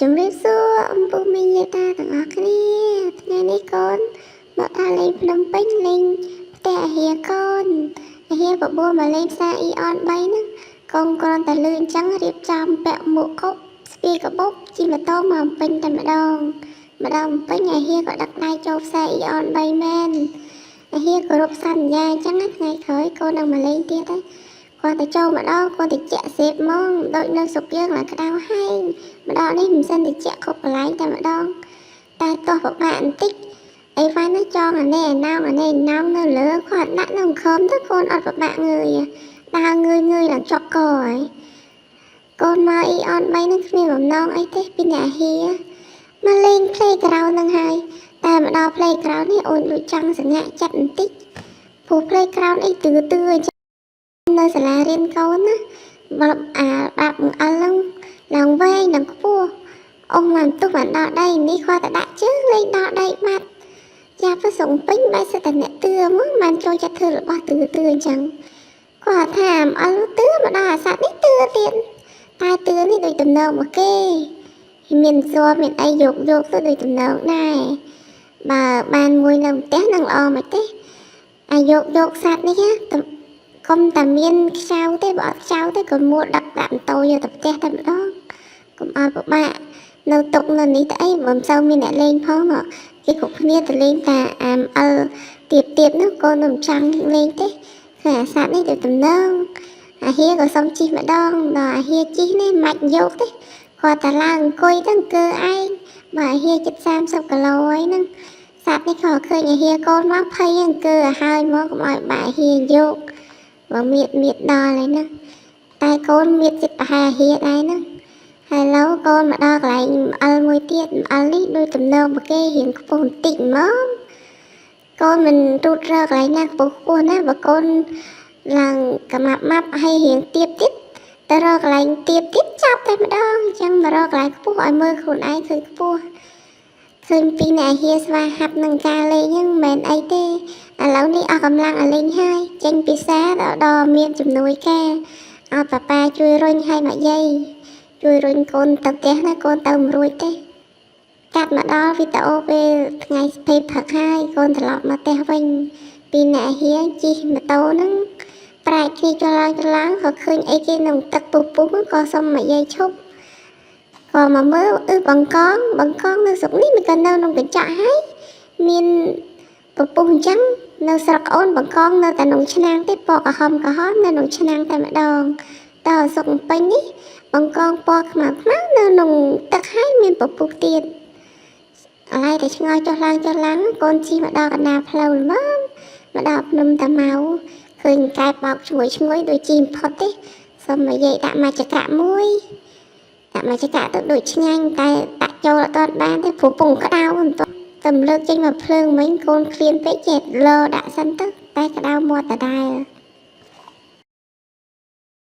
ជំរាបសួរអំពូមីងយាយតាទាំងអស់គ្នាថ្ងៃនេះកូនមកដល់លេងភ្នំពេញលេងផ្ទះអាហារកូនអាហារបបួលមកលេងផ្សារអ៊ីអន3ហ្នឹងកូនគ្រាន់តែលឿនអញ្ចឹងរៀបចំពាក់មួកកុបស្ពាយកាបុកជិះម៉ូតូមកអំពេញតែម្ដងអំពេញអាហារក៏ដឹកដៃចូលផ្សារអ៊ីអន3មែនអាហារគោរពសន្យាអញ្ចឹងថ្ងៃក្រោយកូននឹងមកលេងទៀតហើយគាត់ទៅចូលម្ដងគាត់ទៅជាក់សេបហ្មងដូចនៅស្រុកយើងឡើងក្តៅហែងម្ដងនេះមិនសិនទៅជាក់គ្រប់កន្លែងតែម្ដងតែទោះពិបាកបន្តិចអីវ៉ាន់ណាចងអានេះណោមនៅលើគាត់ដាក់នៅខំទៅកូនអត់ពិបាកងើយដើរងើយឡើងជាប់កហើយកូនមកអ៊ីអន3នឹងគ្មានបំណងអីទេពីអាហារមកលេង playground នឹងហើយតែមកដល់ playground នេះអូនដូចចង់សញ្ញាចិត្តបន្តិចព្រោះ playground អីទឺអញ្ចឹងនៅសាលារៀនកូនណាបាប់បង្អល់ហ្នឹងឡើងវែងឡើងខ្ពស់អស់មកទុះបានដល់ដីនេះគាត់តែដាក់ជើងលេងដល់ដីបាត់យ៉ាប្រសងពេញបែរសិតតែអ្នកទឿមកបានចូលចិត្តធ្វើរបស់ទឿអញ្ចឹងគាត់ថាអល់ទឿមកដល់អាសត្វនេះទឿទៀតតែទឿនេះដូចតំណងមកគេមានសួរមានអីយកទៅដូចតំណងដែរបើបានមួយនៅផ្ទះនឹងល្អមកទេអាយកសត្វនេះណាកុំតែមានខ្ចៅទេបើអត់ខ្ចៅទេក៏មួលដាក់ម៉ូតូយកទៅផ្ទះតែម្ដងកុំឲ្យពិបាកនៅទុកនៅនេះទៅអីមិនសូវមានអ្នកលេងផងគេគ្រប់គ្នាទៅលេងតែអល់ទៀតនោះកូនមិនចង់លេងទេគឺអាសត្វនេះទៅតំណងអាហៀក៏សុំជិះម្ដងដល់អាហៀជិះនេះមិនយកទេគាត់តែឡើងអង្គុយទៅអង្គើឯងបើអាហៀជិត30គីឡូហើយហ្នឹងសត្វនេះក៏ឃើញអាហៀកូនមកភ័យអង្គើឲ្យហើយមកកុំឲ្យបាក់អាហៀយកបើមៀតដល់ហើយណាតែកូនមៀតចិត្តប្រហែលហៀដែរណាហើយឡូវកូនមកដល់កន្លែងអល់មួយទៀតអល់នេះដូចតំណងមកគេរៀងខ្ពស់បន្តិចហ្មងកូនមិនទូតរើកន្លែងណាខ្ពស់ណាបើកូនឡើងកម៉ាប់ឲ្យរៀងទៀតទៅរកកន្លែងទៀតចាប់តែម្ដងអញ្ចឹងមករកកន្លែងខ្ពស់ឲ្យមើលខ្លួនឯងឃើញខ្ពស់ឃើញពីអ្នកហៀស្វាហាប់នឹងការលេងហ្នឹងមិនមែនអីទេឥឡូវនេះអស់កម្លាំងឲ្យលេងហើយចេញពីផ្សារដល់មានជំនួយការឲ្យប៉ាជួយរុញឲ្យមកយាយជួយរុញកូនទៅផ្ទះណាកូនទៅមិនរួចទេកាត់មកដល់វីដេអូពេលថ្ងៃពេលព្រឹកហើយកូនត្រឡប់មកផ្ទះវិញពីអ្នកហៀជិះម៉ូតូហ្នឹងប្រាក់គ្នាច្រឡំក៏ឃើញអីគេនឹងទឹកពុះក៏សុំមកយាយឈប់ក៏មកមើលបង្កងនៅស្រុកនេះមិនក៏នៅក្នុងកញ្ចក់ហើយមានពពុះអញ្ចឹងនៅស្រុកអូនបង្កងនៅតែក្នុងឆ្នាំងទេពណ៌ក្រហមនៅក្នុងឆ្នាំងតែម្ដងដល់ស្រុកពេញនេះបង្កងពណ៌ខ្មៅនៅក្នុងទឹកហើយមានពពុះទៀតឥឡូវតែឆ្ងល់ចុះឡើងកូនជិះមកដល់កណ្ដាលផ្លូវល្មមមកដល់ភ្នំតាម៉ៅឃើញកែបបោកឈ្ងុយដូចជីផុតទេសុំមកយាយដាក់មកចក្រមួយដាក់មកចក្រទៅដូចឆ្ងាញ់តែដាក់ចូលអត់ទាន់បានទេព្រោះពងក្តៅមិនទាន់តែលើកចេញមកភ្លើងមិញកូនឃ្លានពេកចេះលដាក់សិនទៅតែក្តៅមាត់ដដែល